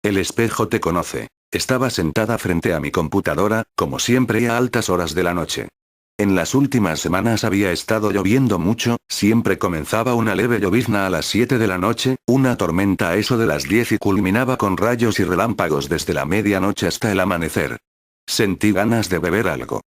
El espejo te conoce. Estaba sentada frente a mi computadora, como siempre a altas horas de la noche. En las últimas semanas había estado lloviendo mucho, siempre comenzaba una leve llovizna a las 7 de la noche, una tormenta a eso de las 10 y culminaba con rayos y relámpagos desde la medianoche hasta el amanecer. Sentí ganas de beber algo.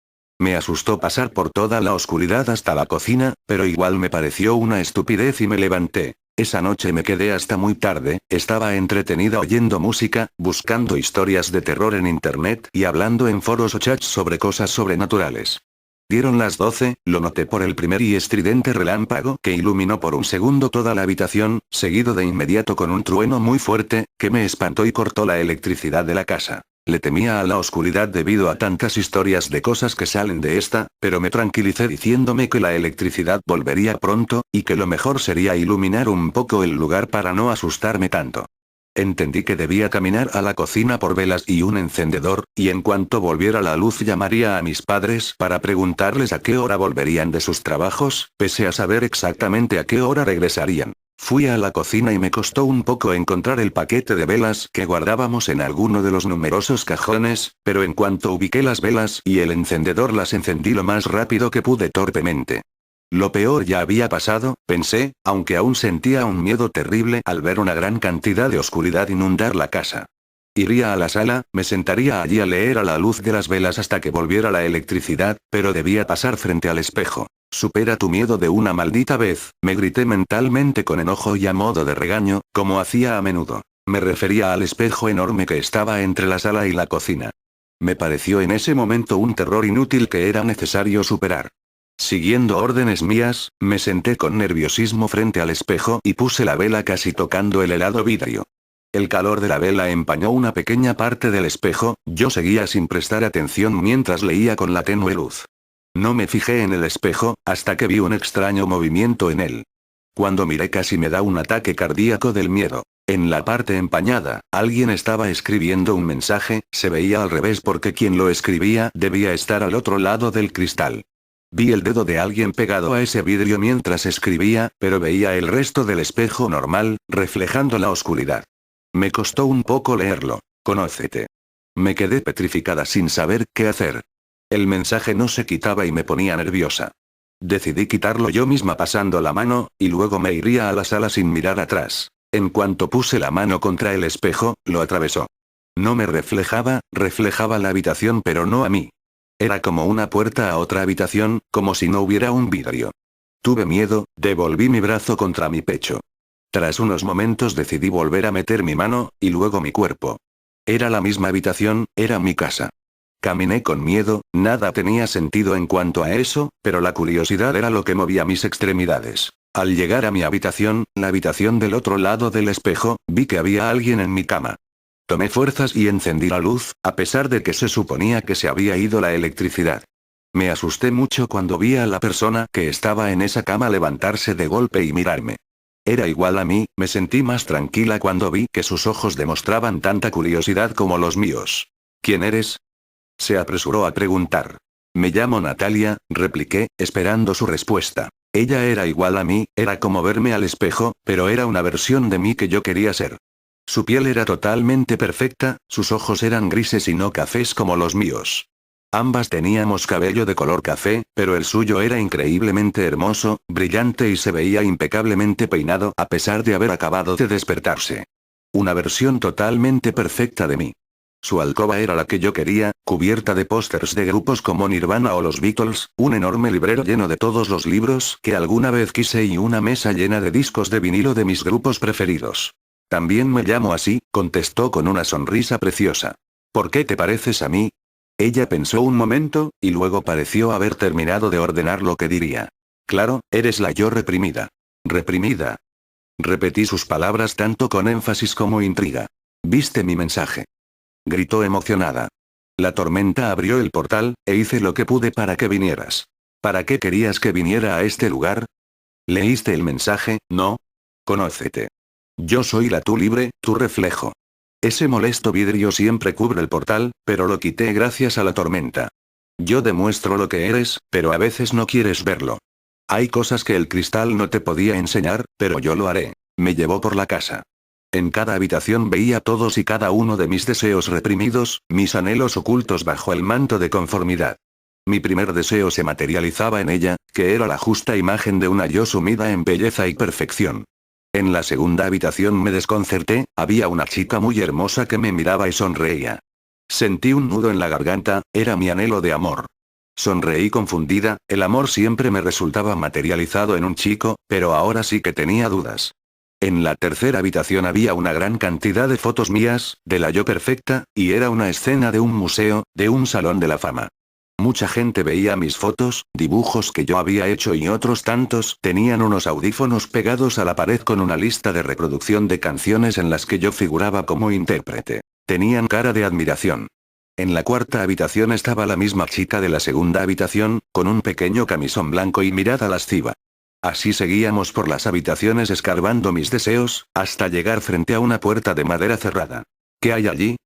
Me asustó pasar por toda la oscuridad hasta la cocina, pero igual me pareció una estupidez y me levanté. Esa noche me quedé hasta muy tarde, estaba entretenida oyendo música, buscando historias de terror en internet y hablando en foros o chats sobre cosas sobrenaturales. Dieron las 12, lo noté por el primer y estridente relámpago que iluminó por un segundo toda la habitación, seguido de inmediato con un trueno muy fuerte, que me espantó y cortó la electricidad de la casa. Le temía a la oscuridad debido a tantas historias de cosas que salen de esta, pero me tranquilicé diciéndome que la electricidad volvería pronto, y que lo mejor sería iluminar un poco el lugar para no asustarme tanto. Entendí que debía caminar a la cocina por velas y un encendedor, y en cuanto volviera la luz llamaría a mis padres para preguntarles a qué hora volverían de sus trabajos, pese a saber exactamente a qué hora regresarían. Fui a la cocina y me costó un poco encontrar el paquete de velas que guardábamos en alguno de los numerosos cajones, pero en cuanto ubiqué las velas y el encendedor las encendí lo más rápido que pude torpemente. Lo peor ya había pasado, pensé, aunque aún sentía un miedo terrible al ver una gran cantidad de oscuridad inundar la casa. Iría a la sala, me sentaría allí a leer a la luz de las velas hasta que volviera la electricidad, pero debía pasar frente al espejo. Supera tu miedo de una maldita vez, me grité mentalmente con enojo y a modo de regaño, como hacía a menudo. Me refería al espejo enorme que estaba entre la sala y la cocina. Me pareció en ese momento un terror inútil que era necesario superar. Siguiendo órdenes mías, me senté con nerviosismo frente al espejo y puse la vela casi tocando el helado vidrio. El calor de la vela empañó una pequeña parte del espejo, yo seguía sin prestar atención mientras leía con la tenue luz. No me fijé en el espejo, hasta que vi un extraño movimiento en él. Cuando miré casi me da un ataque cardíaco del miedo. En la parte empañada, alguien estaba escribiendo un mensaje, se veía al revés porque quien lo escribía debía estar al otro lado del cristal. Vi el dedo de alguien pegado a ese vidrio mientras escribía, pero veía el resto del espejo normal, reflejando la oscuridad. Me costó un poco leerlo. Conócete. Me quedé petrificada sin saber qué hacer. El mensaje no se quitaba y me ponía nerviosa. Decidí quitarlo yo misma pasando la mano, y luego me iría a la sala sin mirar atrás. En cuanto puse la mano contra el espejo, lo atravesó. No me reflejaba, reflejaba la habitación pero no a mí. Era como una puerta a otra habitación, como si no hubiera un vidrio. Tuve miedo, devolví mi brazo contra mi pecho. Tras unos momentos decidí volver a meter mi mano, y luego mi cuerpo. Era la misma habitación, era mi casa. Caminé con miedo, nada tenía sentido en cuanto a eso, pero la curiosidad era lo que movía mis extremidades. Al llegar a mi habitación, la habitación del otro lado del espejo, vi que había alguien en mi cama. Tomé fuerzas y encendí la luz, a pesar de que se suponía que se había ido la electricidad. Me asusté mucho cuando vi a la persona que estaba en esa cama levantarse de golpe y mirarme. Era igual a mí, me sentí más tranquila cuando vi que sus ojos demostraban tanta curiosidad como los míos. ¿Quién eres?, se apresuró a preguntar. Me llamo Natalia, repliqué, esperando su respuesta. Ella era igual a mí, era como verme al espejo, pero era una versión de mí que yo quería ser. Su piel era totalmente perfecta, sus ojos eran grises y no cafés como los míos. Ambas teníamos cabello de color café, pero el suyo era increíblemente hermoso, brillante y se veía impecablemente peinado a pesar de haber acabado de despertarse. Una versión totalmente perfecta de mí. Su alcoba era la que yo quería, cubierta de pósters de grupos como Nirvana o los Beatles, un enorme librero lleno de todos los libros que alguna vez quise y una mesa llena de discos de vinilo de mis grupos preferidos. También me llamo así, contestó con una sonrisa preciosa. ¿Por qué te pareces a mí? Ella pensó un momento, y luego pareció haber terminado de ordenar lo que diría. Claro, eres la yo reprimida. ¿Reprimida? Repetí sus palabras tanto con énfasis como intriga. ¿Viste mi mensaje?, gritó emocionada. La tormenta abrió el portal, e hice lo que pude para que vinieras. ¿Para qué querías que viniera a este lugar? ¿Leíste el mensaje, no? Conócete. Yo soy la tú libre, tu reflejo. Ese molesto vidrio siempre cubre el portal, pero lo quité gracias a la tormenta. Yo demuestro lo que eres, pero a veces no quieres verlo. Hay cosas que el cristal no te podía enseñar, pero yo lo haré. Me llevó por la casa. En cada habitación veía todos y cada uno de mis deseos reprimidos, mis anhelos ocultos bajo el manto de conformidad. Mi primer deseo se materializaba en ella, que era la justa imagen de una yo sumida en belleza y perfección. En la segunda habitación me desconcerté, había una chica muy hermosa que me miraba y sonreía. Sentí un nudo en la garganta, era mi anhelo de amor. Sonreí confundida, el amor siempre me resultaba materializado en un chico, pero ahora sí que tenía dudas. En la tercera habitación había una gran cantidad de fotos mías, de la yo perfecta, y era una escena de un museo, de un salón de la fama. Mucha gente veía mis fotos, dibujos que yo había hecho y otros tantos tenían unos audífonos pegados a la pared con una lista de reproducción de canciones en las que yo figuraba como intérprete. Tenían cara de admiración. En la cuarta habitación estaba la misma chica de la segunda habitación, con un pequeño camisón blanco y mirada lasciva. Así seguíamos por las habitaciones escarbando mis deseos, hasta llegar frente a una puerta de madera cerrada. ¿Qué hay allí?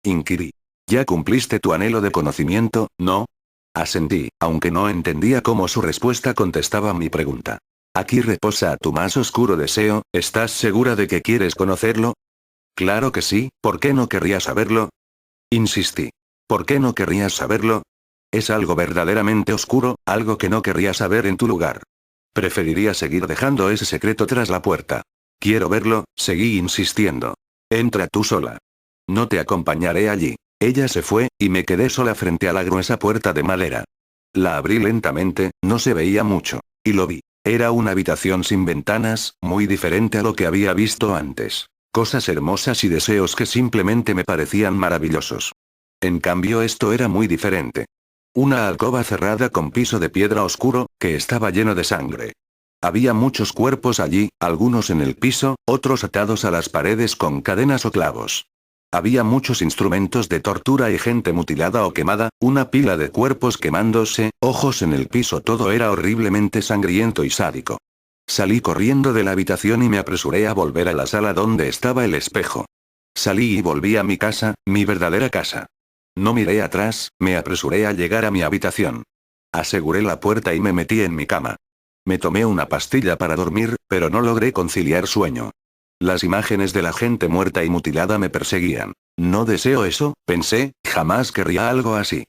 Inquirí. Ya cumpliste tu anhelo de conocimiento, ¿no? Asentí, aunque no entendía cómo su respuesta contestaba mi pregunta. Aquí reposa tu más oscuro deseo, ¿estás segura de que quieres conocerlo? Claro que sí, ¿por qué no querrías saberlo? Insistí. ¿Por qué no querrías saberlo? Es algo verdaderamente oscuro, algo que no querría saber en tu lugar. Preferiría seguir dejando ese secreto tras la puerta. Quiero verlo, seguí insistiendo. Entra tú sola. No te acompañaré allí. Ella se fue, y me quedé sola frente a la gruesa puerta de madera. La abrí lentamente, no se veía mucho. Y lo vi. Era una habitación sin ventanas, muy diferente a lo que había visto antes. Cosas hermosas y deseos que simplemente me parecían maravillosos. En cambio esto era muy diferente. Una alcoba cerrada con piso de piedra oscuro, que estaba lleno de sangre. Había muchos cuerpos allí, algunos en el piso, otros atados a las paredes con cadenas o clavos. Había muchos instrumentos de tortura y gente mutilada o quemada, una pila de cuerpos quemándose, ojos en el piso, todo era horriblemente sangriento y sádico. Salí corriendo de la habitación y me apresuré a volver a la sala donde estaba el espejo. Salí y volví a mi casa, mi verdadera casa. No miré atrás, me apresuré a llegar a mi habitación. Aseguré la puerta y me metí en mi cama. Me tomé una pastilla para dormir, pero no logré conciliar sueño. Las imágenes de la gente muerta y mutilada me perseguían. No deseo eso, pensé, jamás querría algo así.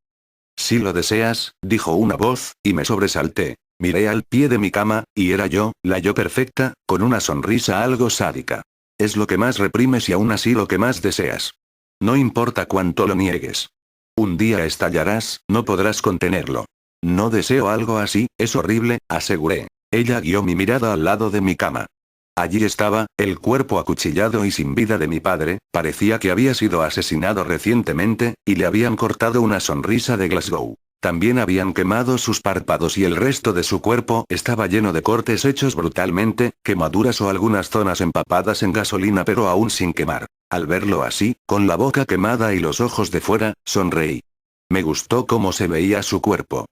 Si lo deseas, dijo una voz, y me sobresalté. Miré al pie de mi cama, y era yo, la yo perfecta, con una sonrisa algo sádica. Es lo que más reprimes y aún así lo que más deseas. No importa cuánto lo niegues. Un día estallarás, no podrás contenerlo. No deseo algo así, es horrible, aseguré. Ella guió mi mirada al lado de mi cama. Allí estaba, el cuerpo acuchillado y sin vida de mi padre, parecía que había sido asesinado recientemente, y le habían cortado una sonrisa de Glasgow. También habían quemado sus párpados y el resto de su cuerpo estaba lleno de cortes hechos brutalmente, quemaduras o algunas zonas empapadas en gasolina pero aún sin quemar. Al verlo así, con la boca quemada y los ojos de fuera, sonreí. Me gustó cómo se veía su cuerpo.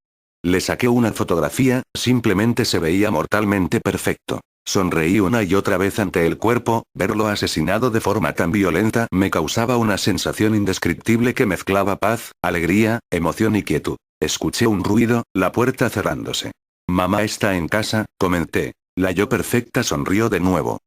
Le saqué una fotografía, simplemente se veía mortalmente perfecto. Sonreí una y otra vez ante el cuerpo, verlo asesinado de forma tan violenta me causaba una sensación indescriptible que mezclaba paz, alegría, emoción y quietud. Escuché un ruido, la puerta cerrándose. Mamá está en casa, comenté. La yo perfecta sonrió de nuevo.